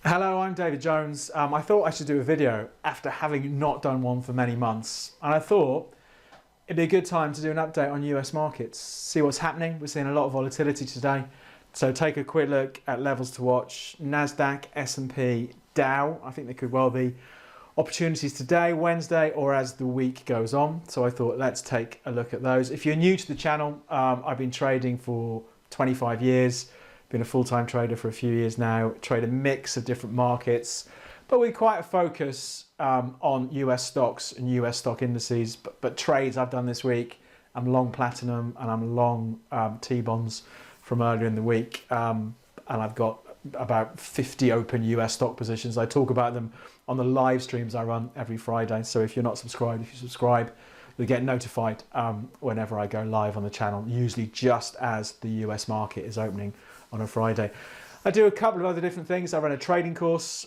Hello, I'm David Jones. I thought I should do a video after having not done one for many months. And I thought it'd be a good time to do an update on US markets, see what's happening. We're seeing a lot of volatility today. So take a quick look at levels to watch. NASDAQ, S&P, Dow. I think there could well be opportunities today, Wednesday, or as the week goes on. So I thought let's take a look at those. If you're new to the channel, I've been trading for 25 years. Been a full-time trader for a few years now, trade a mix of different markets, but we quite focus on US stocks and US stock indices, but trades I've done this week, I'm long platinum and I'm long T-bonds from earlier in the week, and I've got about 50 open US stock positions. I talk about them on the live streams I run every Friday, so if you're not subscribed, if you subscribe, you'll get notified whenever I go live on the channel, usually just as the US market is opening on a Friday. I do a couple of other different things. I run a trading course.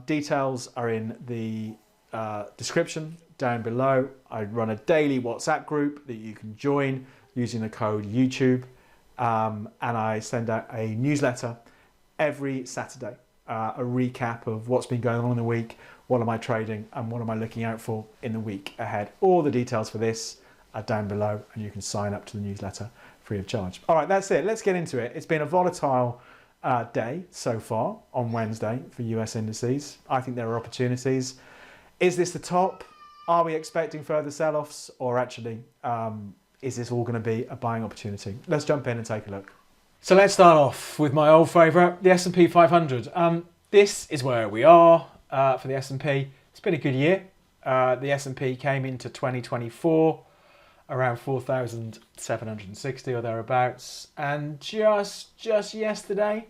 Details are in the description down below. I run a daily WhatsApp group that you can join using the code YouTube. And I send out a newsletter every Saturday, a recap of what's been going on in the week, what am I trading, and what am I looking out for in the week ahead. All the details for this are down below, and you can sign up to the newsletter free of charge. All right, that's it. Let's get into it. It's been a volatile day so far on Wednesday for US indices. I think there are opportunities. Is this the top? Are we expecting further sell-offs, or actually is this all going to be a buying opportunity? Let's jump in and take a look. So let's start off with my old favourite, the S&P 500. This is where we are for the S&P. It's been a good year. The S&P came into 2024 around 4,760 or thereabouts, and just yesterday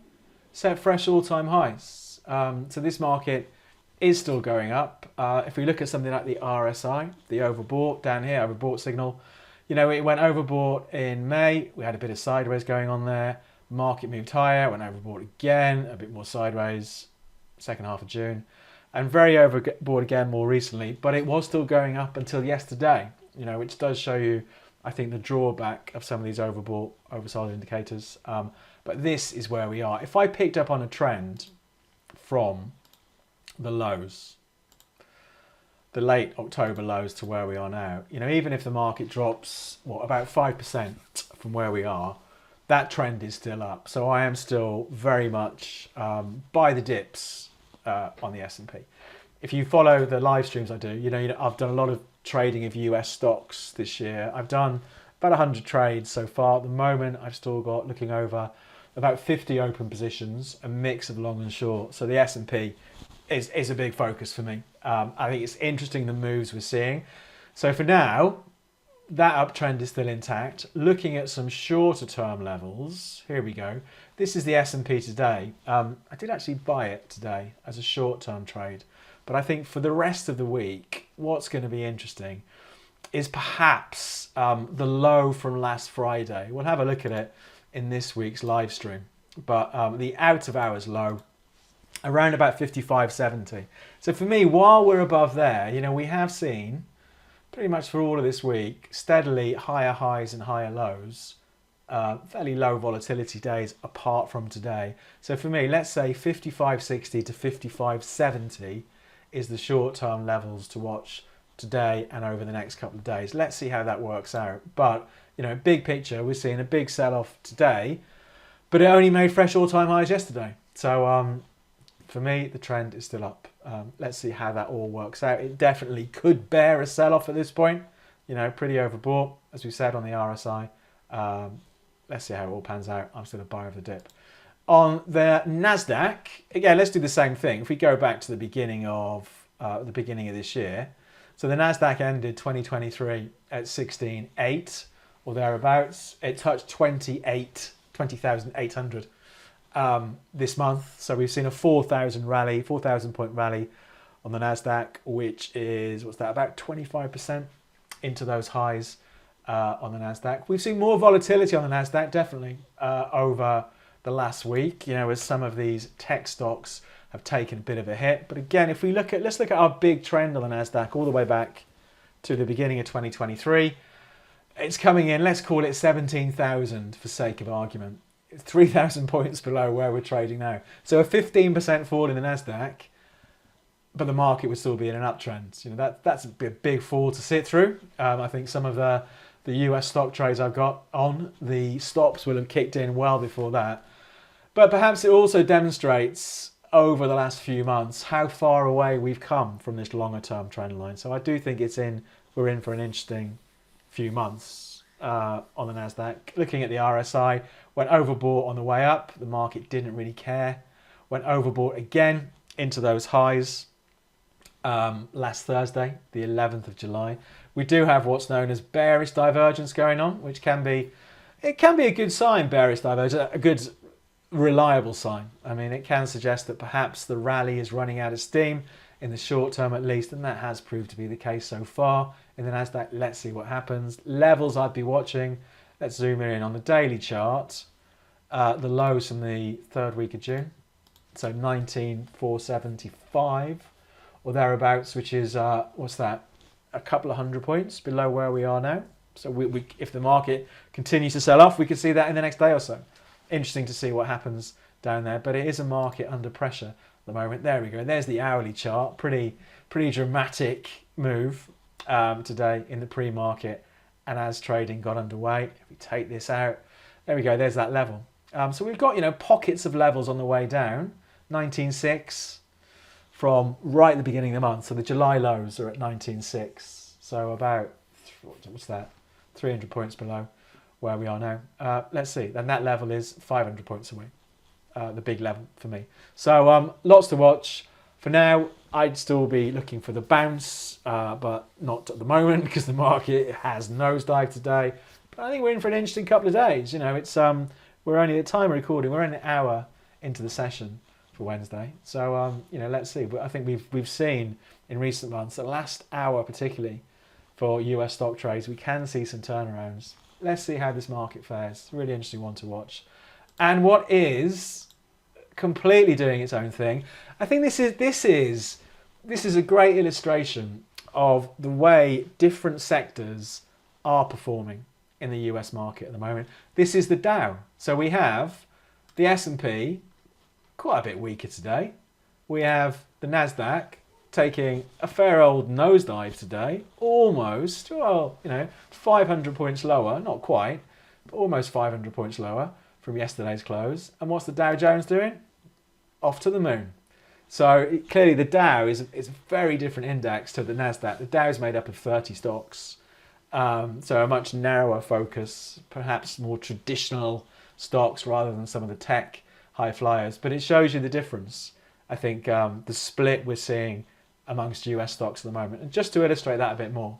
set fresh all-time highs. So this market is still going up. If we look at something like the RSI, the overbought down here, overbought signal, you know, it went overbought in May. We had a bit of sideways going on there. Market moved higher, went overbought again, a bit more sideways, second half of June, and very overbought again more recently, but it was still going up until yesterday. You know, which does show you, I think, the drawback of some of these overbought, oversold indicators. But this is where we are. If I picked up on a trend from the lows, the late October lows to where we are now, you know, even if the market drops, what, about 5% from where we are, that trend is still up. So I am still very much buy the dips on the S&P. If you follow the live streams I do, you know, I've done a lot of trading of US stocks this year. I've done about 100 trades so far. At the moment, I've still got, looking over, about 50 open positions, a mix of long and short. So the S&P is a big focus for me. I think it's interesting the moves we're seeing. So for now, that uptrend is still intact. Looking at some shorter term levels, here we go. This is the S&P today. I did actually buy it today as a short term trade. But I think for the rest of the week, what's going to be interesting is perhaps the low from last Friday. We'll have a look at it in this week's live stream. But the out of hours low, around about 55.70. So for me, while we're above there, you know, we have seen pretty much for all of this week, steadily higher highs and higher lows, fairly low volatility days apart from today. So for me, let's say 55.60 to 55.70 is the short-term levels to watch today and over the next couple of days. Let's see how that works out. But, you know, big picture, we're seeing a big sell-off today, but it only made fresh all-time highs yesterday. So for me, the trend is still up. Let's see how that all works out. It definitely could bear a sell-off at this point. You know, pretty overbought, as we said on the RSI. Let's see how it all pans out. I'm still a buyer of the dip. On the NASDAQ, again, let's do the same thing. If we go back to the beginning of this year, so the NASDAQ ended 2023 at 16.8 or thereabouts. It touched 20,800 this month. So we've seen a 4,000 point rally on the NASDAQ, which is, what's that, about 25% into those highs on the NASDAQ. We've seen more volatility on the NASDAQ, definitely, over the last week, you know, as some of these tech stocks have taken a bit of a hit. But again, if we look at, let's look at our big trend on the NASDAQ all the way back to the beginning of 2023. It's coming in, let's call it 17,000 for sake of argument. 3,000 points below where we're trading now. So a 15% fall in the NASDAQ, but the market would still be in an uptrend. You know, that's a big fall to sit through. I think some of the US stock trades I've got on, the stops will have kicked in well before that. But perhaps it also demonstrates over the last few months how far away we've come from this longer term trend line. So I do think we're in for an interesting few months on the NASDAQ. Looking at the RSI, went overbought on the way up. The market didn't really care. Went overbought again into those highs last Thursday, the 11th of July. We do have what's known as bearish divergence going on, which can be a good sign, bearish divergence, a good reliable sign. I mean, it can suggest that perhaps the rally is running out of steam in the short term at least, and that has proved to be the case so far in the NASDAQ. Let's see what happens. Levels I'd be watching. Let's zoom in on the daily chart. The lows from the third week of June. So 19,475 or thereabouts, which is, what's that? A couple of hundred points below where we are now. So if the market continues to sell off, we could see that in the next day or so. Interesting to see what happens down there, but it is a market under pressure at the moment. There we go. There's the hourly chart. Pretty dramatic move today in the pre-market, and as trading got underway. If we take this out, there we go. There's that level. So we've got, you know, pockets of levels on the way down. 19.6 from right at the beginning of the month. So the July lows are at 19.6. So about, what's that? 300 points below where we are now. Let's see. Then that level is 500 points away. The big level for me. So lots to watch. For now, I'd still be looking for the bounce, but not at the moment because the market has nosedived today. But I think we're in for an interesting couple of days. You know, it's we're only at time of recording. We're only an hour into the session for Wednesday. So you know, let's see. But I think we've seen in recent months, the last hour particularly for US stock trades, we can see some turnarounds. Let's see how this market fares. It's a really interesting one to watch. And what is completely doing its own thing, I think this is a great illustration of the way different sectors are performing in the US market at the moment. This is the Dow. So we have the S&P quite a bit weaker today. We have the NASDAQ taking a fair old nosedive today, almost, well, you know, 500 points lower, not quite, but almost 500 points lower from yesterday's close. And what's the Dow Jones doing? Off to the moon. So clearly the Dow is a very different index to the NASDAQ. The Dow is made up of 30 stocks, so a much narrower focus, perhaps more traditional stocks rather than some of the tech high flyers. But it shows you the difference, I think, the split we're seeing amongst US stocks at the moment. And just to illustrate that a bit more,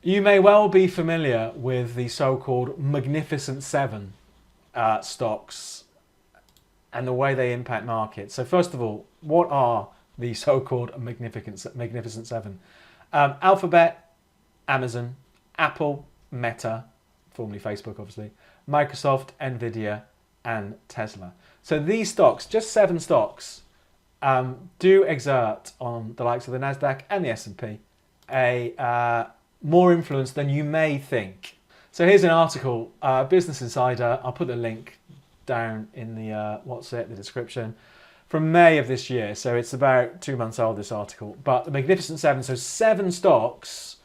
you may well be familiar with the so-called Magnificent Seven stocks and the way they impact markets. So first of all, what are the so-called Magnificent Seven? Alphabet, Amazon, Apple, Meta, formerly Facebook obviously, Microsoft, Nvidia, and Tesla. So these stocks, just 7 stocks, do exert on the likes of the NASDAQ and the S&P a more influence than you may think. So here's an article, Business Insider. I'll put the link down in the the description, from May of this year. So it's about 2 months old, this article. But the Magnificent Seven, so 7 stocks,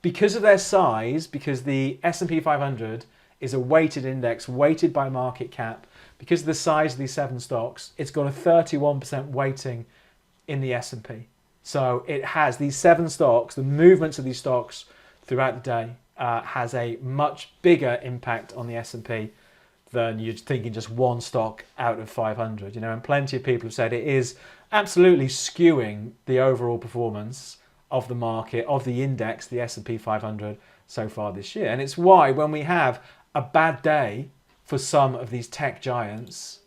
because of their size, because the S&P 500 is a weighted index, weighted by market cap, because of the size of these 7 stocks, it's got a 31% weighting in the S&P. So it has these 7 stocks, the movements of these stocks throughout the day has a much bigger impact on the S&P than you'd think in just one stock out of 500. You know, and plenty of people have said it is absolutely skewing the overall performance of the market, of the index, the S&P 500 so far this year. And it's why when we have a bad day for some of these tech giants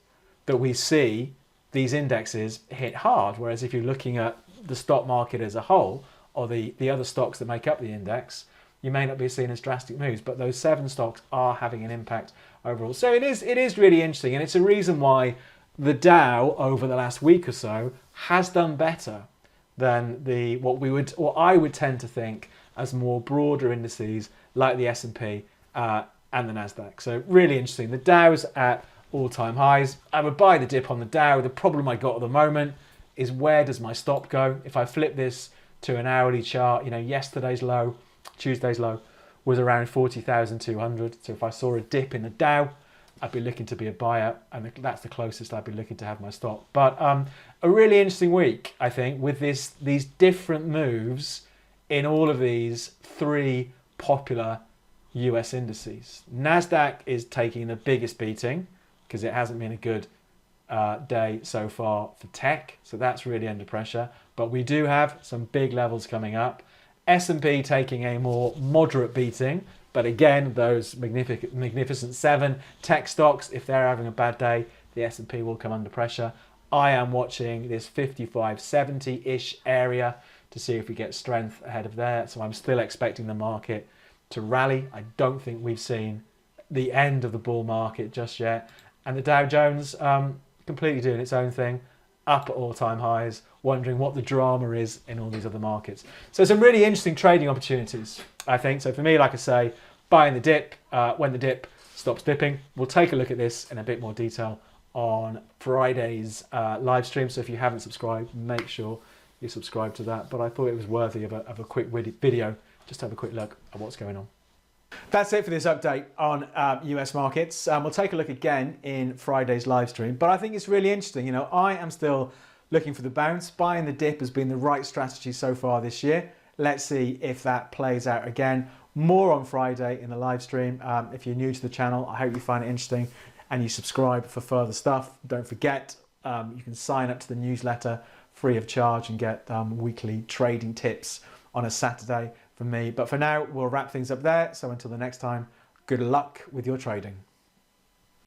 that we see these indexes hit hard. Whereas if you're looking at the stock market as a whole, or the other stocks that make up the index, you may not be seeing as drastic moves, but those 7 stocks are having an impact overall. So it is really interesting, and it's a reason why the Dow over the last week or so has done better than what I would tend to think as more broader indices like the S&P and the NASDAQ. So really interesting. The Dow's at all-time highs. I would buy the dip on the Dow. The problem I got at the moment is where does my stop go? If I flip this to an hourly chart, yesterday's low, Tuesday's low, was around 40,200. So if I saw a dip in the Dow, I'd be looking to be a buyer, and that's the closest I'd be looking to have my stop. But a really interesting week, I think, with these different moves in all of these three popular US indices. NASDAQ is taking the biggest beating because it hasn't been a good day so far for tech, so that's really under pressure. But we do have some big levels coming up. S&P taking a more moderate beating, but again, those magnificent 7 tech stocks, if they're having a bad day, the S&P will come under pressure. I am watching this 55, 70-ish area to see if we get strength ahead of there. So I'm still expecting the market to rally. I don't think we've seen the end of the bull market just yet. And the Dow Jones completely doing its own thing, up at all-time highs, wondering what the drama is in all these other markets. So some really interesting trading opportunities, I think. So for me, like I say, buying the dip when the dip stops dipping. We'll take a look at this in a bit more detail on Friday's live stream. So if you haven't subscribed, make sure you subscribe to that. But I thought it was worthy of a quick video, just to have a quick look at what's going on. That's it for this update on US markets. We'll take a look again in Friday's live stream. But I think it's really interesting. I am still looking for the bounce. Buying the dip has been the right strategy so far this year. Let's see if that plays out again. More on Friday in the live stream. If you're new to the channel, I hope you find it interesting and you subscribe for further stuff. Don't forget, you can sign up to the newsletter free of charge and get weekly trading tips on a Saturday from me. But for now, we'll wrap things up there. So until the next time, good luck with your trading.